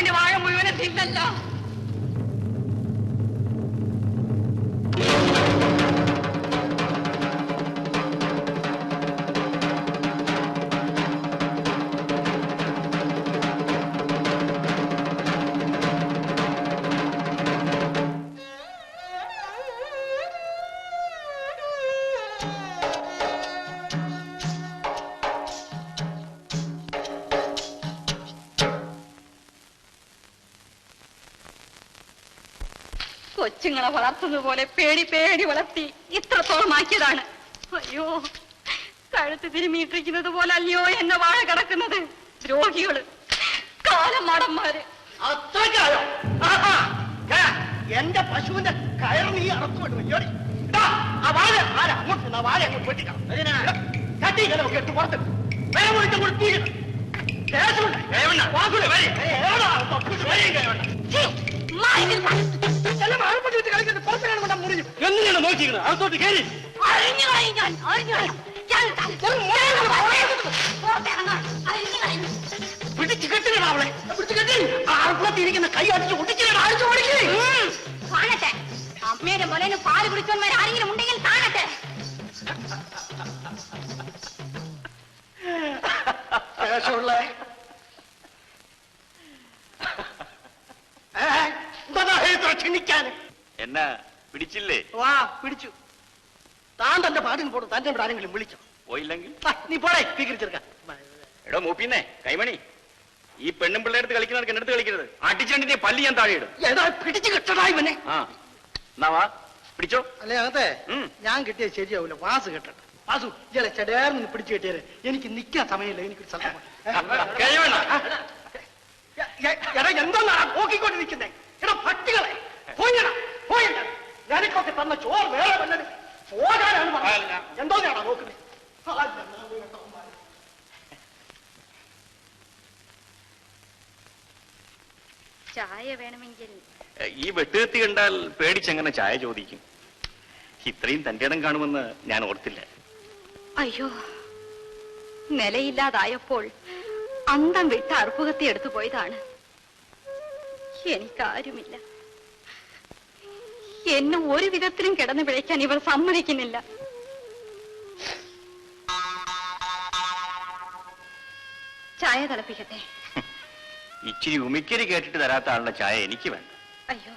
എന്റെ വാഴ മുഴുവനും തിന്നല്ലോ. കൊച്ചുങ്ങളെ വളർത്തുന്നത് പോലെ പേടി പേടി വളർത്തി ഇത്രത്തോളം ആക്കിയതാണ്. അയ്യോ, കഴുത്ത് തിരുമിയിട്ടിരിക്കുന്നത് പോലെ അല്ലയോ എന്നെ വാഴ കിടക്കുന്നത്. ദ്രോഹികള്, കാലമാടന്മാര്. എന്റെ പശുവിന്റെ കയർ നീ അറച്ചു വിടും. കെട്ട് പുറത്ത് വേറെ വിളിച്ച കൊടുത്തിരിക്കണം. എന്തിനാണ് നോക്കിക്കുന്നത്? അകത്തോട്ട് കയറി പിടിച്ചു കെട്ടിക്കണം. അവളെ പിടിച്ചു കെട്ടി ആർക്കുളത്തിരിക്കുന്ന കൈ അടിച്ച് ഒട്ടിച്ചിട്ട് അഴിച്ചു ഓടിക്കേ. കാണട്ടെ, അമ്മയുടെ മുലന് പാല് കുടിച്ചവന്മാർ ആരെങ്കിലും ഉണ്ടെങ്കിൽ കാണട്ടെ. ശേഷമുള്ള ക്ഷണിക്കാന് എന്നാ പിടിച്ചില്ലേ? വാ പിടിച്ചു. താൻ തന്റെ പാട്ടിന് പോടും. തന്റെ ആരെങ്കിലും വിളിച്ചോ? പോയില്ലെങ്കിൽ നീ പോടേ സ്വീകരിച്ചെടുക്കാൻ. എടോ മൂപ്പിന്നേ കൈമണി, ഈ പെണ്ണും പിള്ളേർത്ത് കളിക്കുന്നവർക്ക് എന്റെ അടുത്ത് കളിക്കരുത്. അടിച്ചണ്ടിന്റെ പല്ലി ഞാൻ താഴെ ഇടും. ഏതാ പിടിച്ചു കിട്ടടാ ഇവനെ. ആ എന്നാ വാ പിടിച്ചോ. അല്ലേ അകത്തെ ഞാൻ കിട്ടിയത് ശരിയാവൂല. വാസ് കെട്ടട്ടെ. വാസു ഇയാളെ ചെടയാർന്ന് പിടിച്ചു കെട്ടിയാല് എനിക്ക് നിൽക്കാൻ സമയമില്ല. എനിക്കൊരു സ്ഥലം എന്താ നോക്കിക്കൊണ്ടിരിക്കുന്നേ? എടാ പട്ടികളെ പോയിടാ പോയില്ല. ഞാനിക്കൊക്കെ തന്ന ചോറ് വേറെ വല്ലത് പോകാനാണ് പറഞ്ഞത്. എന്തോന്നാണോ നോക്കുന്നത്? ചായ വേണമെങ്കിൽ. ഈ വെട്ടുകത്തി കണ്ടാൽ പേടിച്ചെങ്ങനെ ചായ ചോദിക്കും? ഇത്രയും തന്റെ ഇടം കാണുമെന്ന് ഞാൻ ഓർത്തില്ല. അയ്യോ, നിലയില്ലാതായപ്പോൾ അന്തം വിട്ട് അറുപ്പുകത്തി എടുത്തു പോയതാണ്. എനിക്കാരുമില്ല. എന്നെ ഒരു വിധത്തിലും കിടന്നു പിഴയ്ക്കാൻ ഇവർ സമ്മതിക്കുന്നില്ല. ചായ തിളപ്പിക്കട്ടെ? ഇച്ചിരി ഉമിക്കരി കേട്ടിട്ട് തരാത്ത ആളുടെ ചായ എനിക്ക് വേണ്ട. അയ്യോ,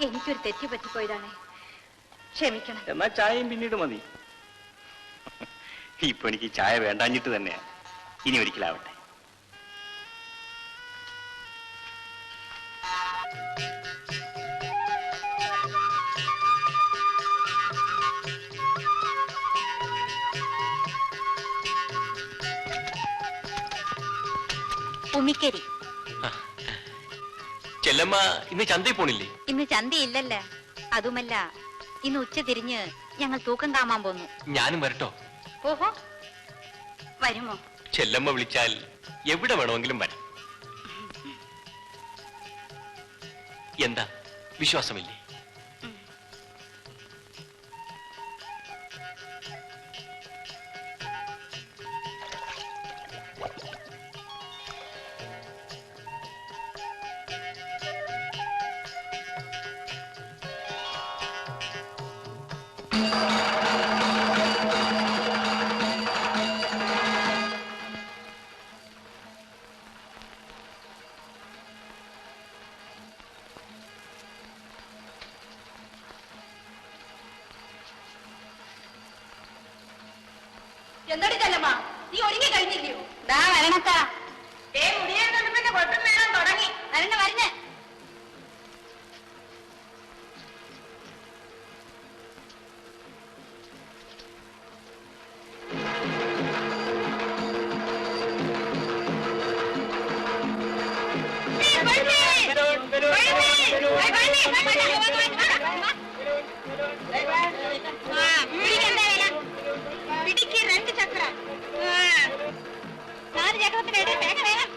എനിക്കൊരു തെറ്റ് പറ്റിപ്പോയതാണ്, ക്ഷമിക്കണം. എന്നാ ചായയും പിന്നീട് മതി. ഇപ്പൊ എനിക്ക് ചായ വേണ്ടാഞ്ഞിട്ട് തന്നെയാ. ഇനി ഒരിക്കലാവട്ടെ. ഉമിക്കരി. ചെല്ലമ്മ ഇന്ന് ചന്തയിൽ പോണില്ലേ? ഇന്ന് ചന്തയില്ലല്ലോ. അതുമല്ല, ഇന്ന് ഉച്ച തിരിഞ്ഞ് ഞങ്ങൾ തൂക്കം കാമാൻ പോന്നു. ഞാനും വരട്ടോ? ഓഹോ, വരുമോ? ചെല്ലമ്മ വിളിച്ചാൽ എവിടെ വേണമെങ്കിലും വരാം. എന്താ വിശ്വാസമില്ലേ? എന്താടി ചെല്ലമ്മ, നീ ഒരുങ്ങി കഴിഞ്ഞില്ലയോ? ദാ വരണക്കാ. മുടിയാൻ പിന്നെ കൊട്ടും വേണം തുടങ്ങി. വരണ വരണേ. പിടിക്ക് 2 ചക്രം. 4 ചക്രത്തിന് വേഗം വേഗം.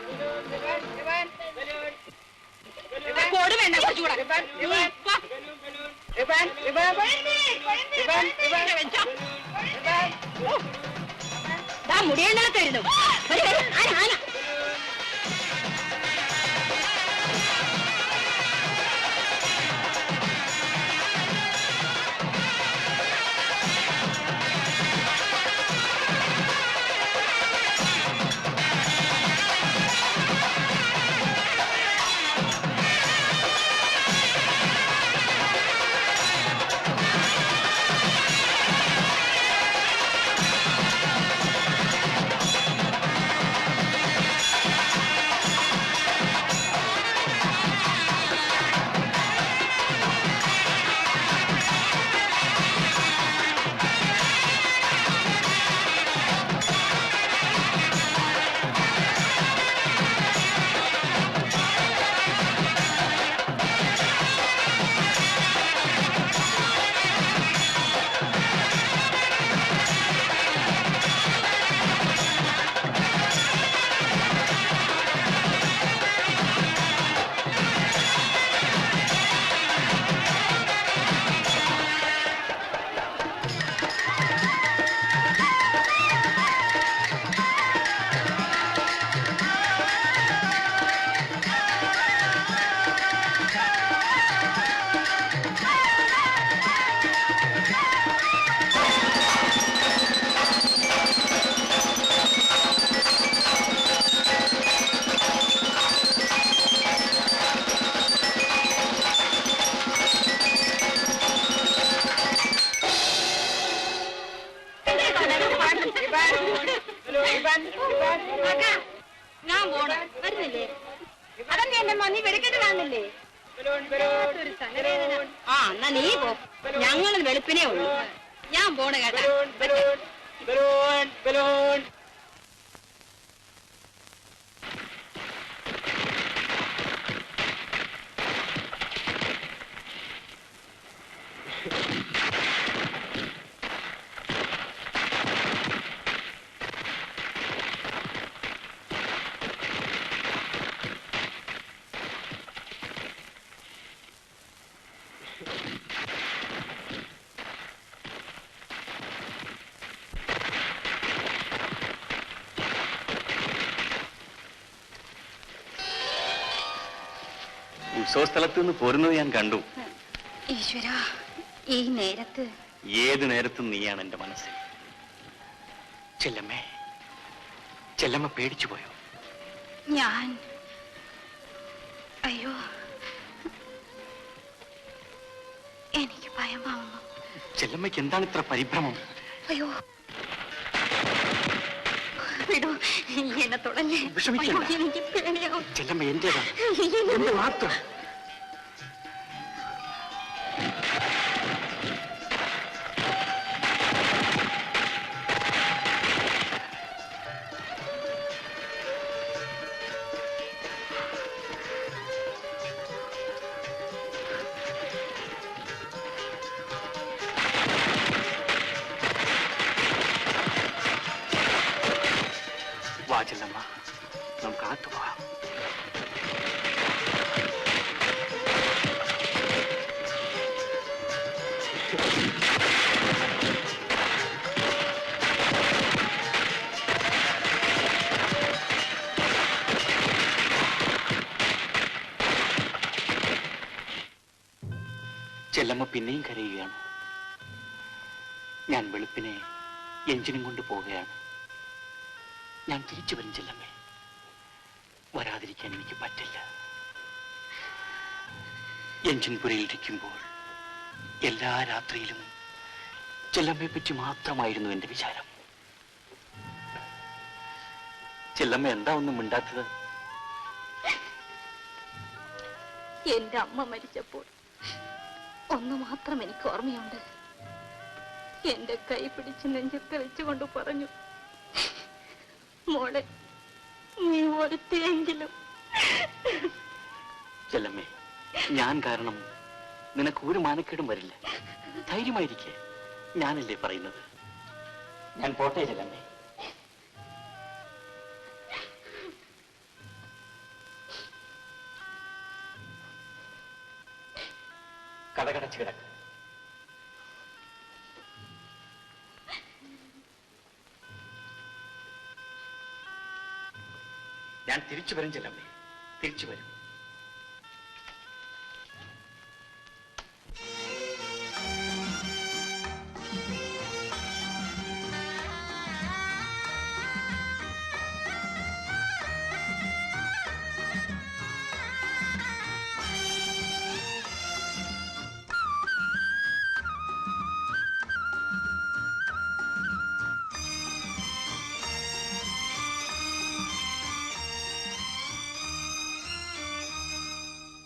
കോട് വേണ്ട, കുറച്ചുകൂടെ. മുടിയെണ്ണ തരുന്നു. ആന ആന ഞാൻ പോണം വരുന്നില്ലേ? അതെന്താ എന്റെ നീ വെളുക്കിട്ട് കാണുന്നില്ലേ? ആ എന്നാ നീ പോ, ഞങ്ങൾ വെളുപ്പിനേ ഉള്ളൂ. ഞാൻ പോണ കേട്ടാ. ഉത്സവസ്ഥലത്ത് നിന്ന് പോരുന്നത് ഞാൻ കണ്ടു. ഈശ്വര, ഈ നേരത്ത്? ഏത് നേരത്തും നീയാണ് എന്റെ മനസ്സിൽ. ചെല്ലമ്മേ, ചെല്ലമ്മ പേടിച്ചു പോയോ? ഞാൻ അയ്യോ, എനിക്ക് ഭയമാവുന്നു. ചെല്ലമ്മയ്ക്ക് എന്താണ് ഇത്ര പരിഭ്രമം? അയ്യോ വിടൂ, എന്നെ തുടല്ലേ. വിഷമിക്കണ്ട. എനിക്ക് പേടിയാവും. ചെല്ലമ്മ എന്റേതാണ്, എന്റെ മാത്രം. വാ ചെല്ലമ്മ, നമുക്ക് അകത്ത് പോകാം. ചെല്ലമ്മ പിന്നെയും കരയുകയാണ്. ഞാൻ വെളുപ്പിനെ എഞ്ചിനും കൊണ്ട് പോവുകയാണ്. ഞാൻ തിരിച്ചു വരും ചെല്ലമ്മേ, വരാതിരിക്കാൻ എനിക്ക് പറ്റില്ല. എഞ്ചിൻ പുരയിലിരിക്കുമ്പോൾ എല്ലാ രാത്രിയിലും ചെല്ലമ്മയെ പറ്റി മാത്രമായിരുന്നു എന്റെ വിചാരം. ചെല്ലമ്മ എന്താ ഒന്നും മിണ്ടാത്തത്? എന്റെ അമ്മ മരിച്ചപ്പോൾ ഒന്ന് മാത്രം എനിക്ക് ഓർമ്മയുണ്ട്. എന്റെ കൈ പിടിച്ച് നെഞ്ചത്ത് വെച്ചുകൊണ്ട് പറഞ്ഞു, മോളെ നീ ഒരുത്തിയെങ്കിലും. ചെല്ലമ്മേ, ഞാൻ കാരണം നിനക്ക് ഒരു മാനക്കേടും വരില്ല. ധൈര്യമായിരിക്കെ, ഞാനല്ലേ പറയുന്നത്. ഞാൻ പോട്ടെ ചെല്ലമ്മേ. കടകടച്ച് കിടക്ക്. ഞാൻ തിരിച്ചു വരും ചെല്ലമ്മേ, തിരിച്ചു വരും.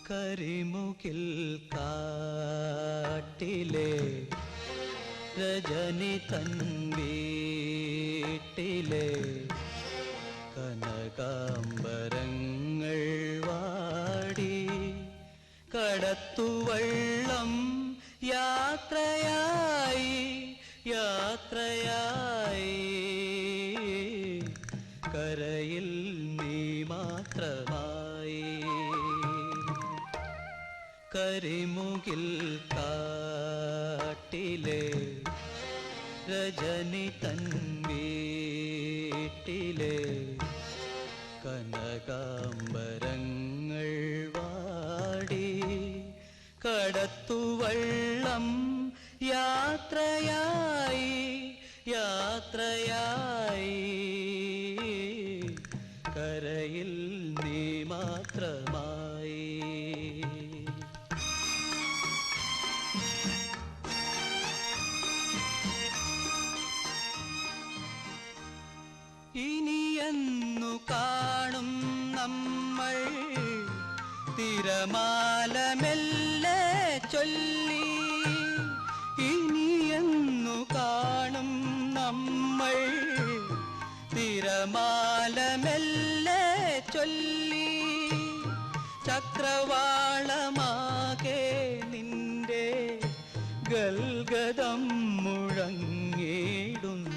കരിമുകിൽ കാട്ടിലെ രജനി തൻ വീട്ടിലെ കനകാംബരങ്ങൾ വാടി കടത്തുവള്ളം യാത്രയായി യാത്രയായി കരയിൽ നീ മാത്രമായി. കരിമുകിൽ കാട്ടിലെ രജനി തൻ വീട്ടിലെ കനകാംബരങ്ങൾ വാടി കടത്തുവള്ളം യാത്രയായി യാത്രയായി കരയിൽ നീ മാത്രമായി. തിരമാല മെല്ലെ ചൊല്ലി ഇനിയെന്നു കാണും നമ്മൾ. തിരമാല മെല്ലെ ചൊല്ലി ചക്രവാളമാകെ നിന്റെ ഗൽഗതം മുഴങ്ങിടുന്നു.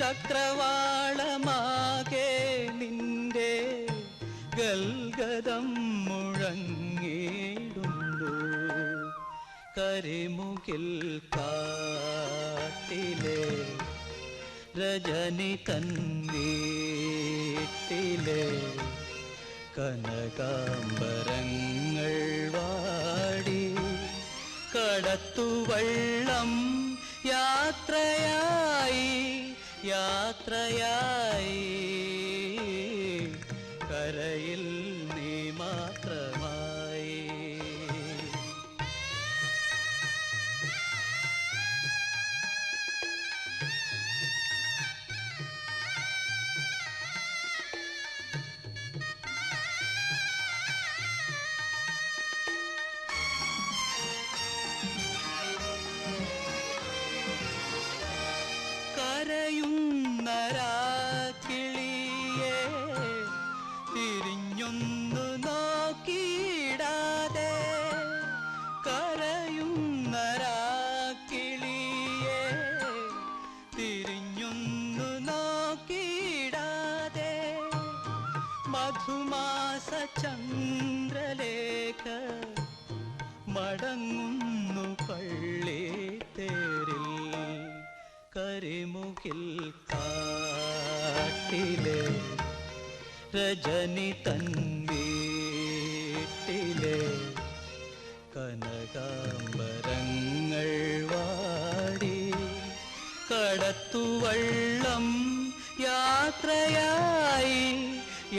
ചക്രവാളമാകെ നിന്റെ ഗൽഗതം മുഴങ്ങിടുന്നു. കരിമുകിൽ കാട്ടിലെ രജനി തൻ വീട്ടിലെ കനകാംബരങ്ങൾ വാടി കടത്തുവള്ളം യാത്രയായി യാത്രയായി. കരയിൽ നീ മാത്രമായി. കരയുന്ന രാക്കിളിയെ തിരിഞ്ഞൊന്നു നോക്കിയിടാതെ. കരയുന്ന രാക്കിളിയെ തിരിഞ്ഞൊന്നു നോക്കിയിടാതെ. മധുമാസ ചന്ദ്രലേഖ മടങ്ങുന്നു പള്ളിത്തേരിൽ. കരിമുകിൽ കാട്ടിലെ രജനി തൻ വീട്ടിലെ കനകാംബരങ്ങൾ വാടി കടത്തുവള്ളം യാത്രയായി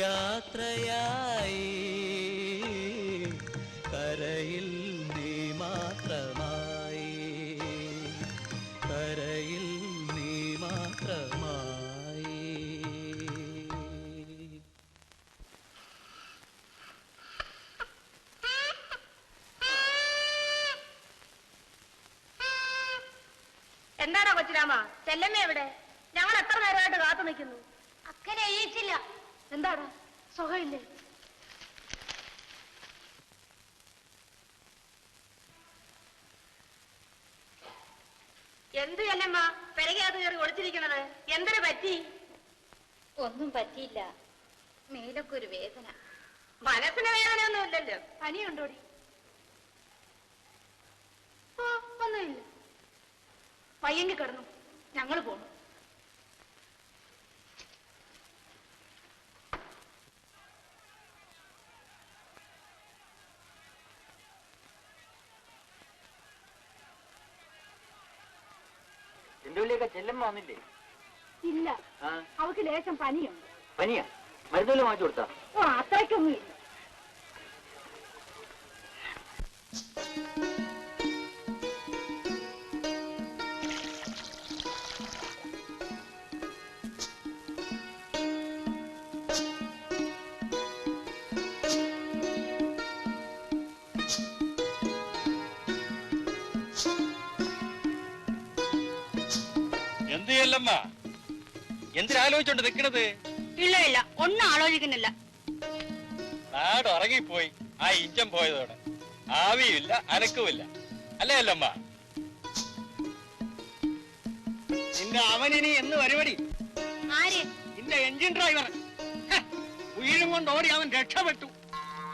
യാത്രയായി. കരയിൽ നീ മാത്രമായി. കരയിൽ നീ മാത്രമായി. എന്താണോ കൊച്ചിരാമ? ചെല്ലമ്മ എവിടെ? ഞങ്ങൾ എത്ര നേരമായിട്ട് കാത്തു നിൽക്കുന്നു. അക്കനെ അയ്യിച്ചില്ല. എന്താണ് സുഖമില്ലേ? എന്ത് ചെല്ലമ്മ പെരകത്ത് കയറി ഒളിച്ചിരിക്കണത്? എന്തിനു പറ്റി? ഒന്നും പറ്റിയില്ല, മേലൊക്കെ ഒരു വേദന. മനസ്സിന് വേദനയൊന്നും ഇല്ലല്ലോ. പനിയുണ്ടോടി? ഒന്നുമില്ല. പയ്യെങ്കിൽ കിടന്നു, ഞങ്ങൾ പോണു. എന്റെ ഉള്ളിയൊക്കെ ചെല്ലമ്മ വന്നില്ലേ? ഇല്ല, അവക്ക് ലേശം പനിയുണ്ട്. പനിയാ? മരുന്നുകൾ വാങ്ങിച്ചു കൊടുത്താ? ഓ, അത്രയ്ക്കൊന്നുമില്ല. എന്ത് ചെല്ലമ്മ എന്തിനാലോചിച്ചോണ്ട് നിക്കണത്? ഇല്ല ഇല്ല, ഒന്നും ആലോചിക്കുന്നില്ല. നാട് ഉറങ്ങിപ്പോയി ആ ഇഞ്ചം പോയതോടെ. ആവിയില്ല അനക്കുമില്ല അല്ലേ അല്ലമ്മ? നിന്റെ അവനിനി എന്ന് പരിപാടി? ആര്? നിന്റെ എഞ്ചിൻ ഡ്രൈവർ. ഉയരും കൊണ്ട് ഓടി അവൻ രക്ഷപ്പെട്ടു.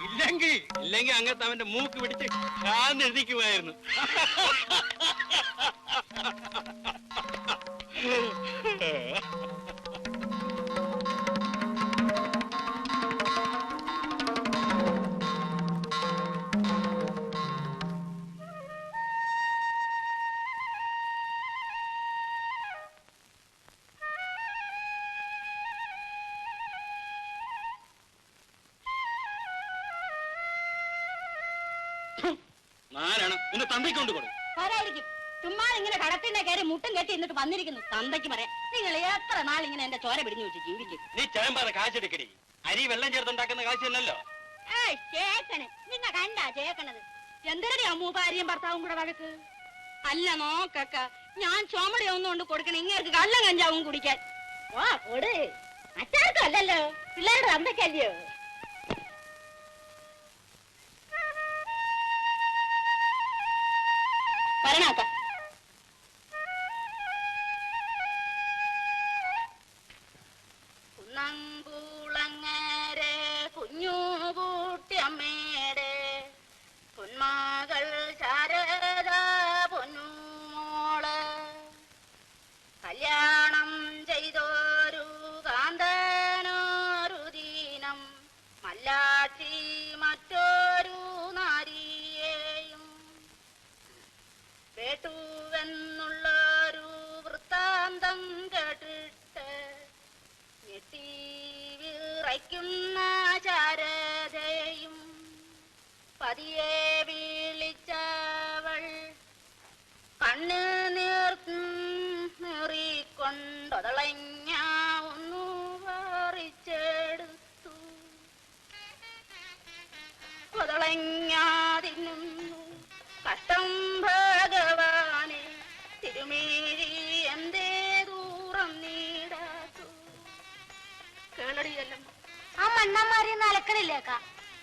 ഇല്ലെങ്കിൽ അങ്ങനത്തെ അവന്റെ മൂക്ക് പിടിച്ച് കാന്നെഴുതിക്കുമായിരുന്നു. നാരായണം ഒന്ന് തന്തയ്ക്കൊണ്ട് കൊടുക്കും. ആരായിരിക്കും? ചുമ്മാ ഇങ്ങനെ കടത്തിന്റെ കയറി മുട്ടും കെട്ടി എന്നിട്ട് വന്നിരിക്കുന്നു. തന്തയ്ക്ക് പറയാം, നിങ്ങൾ എത്ര നാൾ ഇങ്ങനെ എന്റെ ചോര പിടിഞ്ഞു വെച്ച് ജീവിക്കും? നീ ചേമ്പാറ കാശെടുക്കടി. അരി വെള്ളം ചേർത്തുണ്ടാക്കുന്ന കാശ് തന്നല്ലോ. ചേക്കണ് നിങ്ങ കണ്ടാ ചേക്കണത് എന്തിനടി അമ്മൂ ഭാര്യയും ഭർത്താവും കൂടെ വഴക്ക് അല്ല നോക്കക്ക ഞാൻ ചുമടി ഒന്നുകൊണ്ട് കൊടുക്കണ ഇങ്ങേർക്ക് കള്ളം കഞ്ചാവും കുടിക്കാൻ വാ കൊട് മറ്റാർക്കും അല്ലല്ലോ പിള്ളേരുടെ അമ്മയ്ക്കല്ലയോ വരണാക്ക കുന്നംകുളങ്ങരെ കുഞ്ഞുകൂട്ടിയമ്മയുടെ പൊന്മകൾ ശാരദ പൊന്നുമോള് കല്യാണം ചെയ്തൊരു കാന്തനൊരു ദീനം മല്ലാക്ഷി മറ്റൊരു നാരിയെയും കേട്ടുവെന്നുള്ളൊരു വൃത്താന്തം കേട്ടിട്ട് ഞെട്ടി വിറയ്ക്കുന്ന ശാരദയും പതിയെ വിളിച്ചവൾ കണ്ണ് നീറിക്കൊണ്ടൊതളഞ്ഞ ഒന്നു പറിച്ചെടുത്തു ഒതളഞ്ഞാതിന്നു കഷ്ടം ഭഗവാനെ തിരുമേരി എന്തേ ദൂരം നീടാത്തു കേളടിയല്ലോ ആ മണ്ണന്മാരി അലക്കണില്ലേക്ക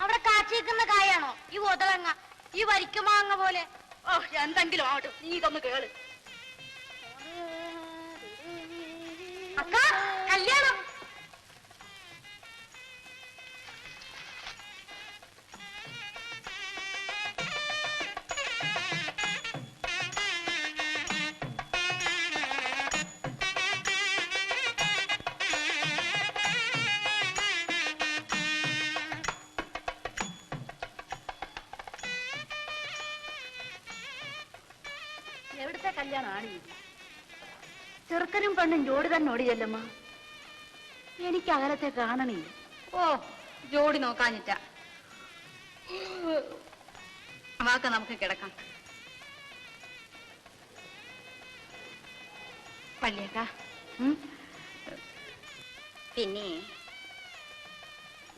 അവിടെ കാച്ചിരിക്കുന്ന കായാണോ ഈ ഒതളങ്ങ ഈ വരിക്കുമാങ്ങ പോലെ ഓ എന്തെങ്കിലും ആവട്ടെ നീ ഇതൊന്ന് കേള് അക്ക കല്യാണം എവിടുത്തെ കല്യാണമാണ് ഇത് ചെറുക്കനും പെണ്ണും ജോഡി തന്നെ ഓടിയല്ലമ്മ എനിക്ക് അകലത്തെ കാണണേ ഓ ജോഡി നോക്കാഞ്ഞിട്ട വാക്ക നമുക്ക് കിടക്കാം പള്ളിയേക്ക പിന്നെ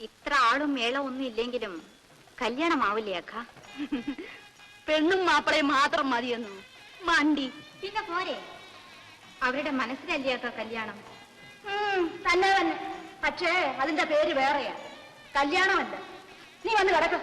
ഇത്ര ആളും മേളം ഒന്നും ഇല്ലെങ്കിലും കല്യാണമാവില്ലേ അക്ക പെണ്ണും മാപ്പിളയും മാത്രം മതിയെന്നു മണ്ടി പിന്നെ പോരെ അവരുടെ മനസ്സിലല്ലേ അക്ക കല്യാണം തന്നെ തന്നെ പക്ഷേ അതിന്റെ പേര് വേറെയാ കല്യാണമല്ല നീ വന്ന് കിടക്ക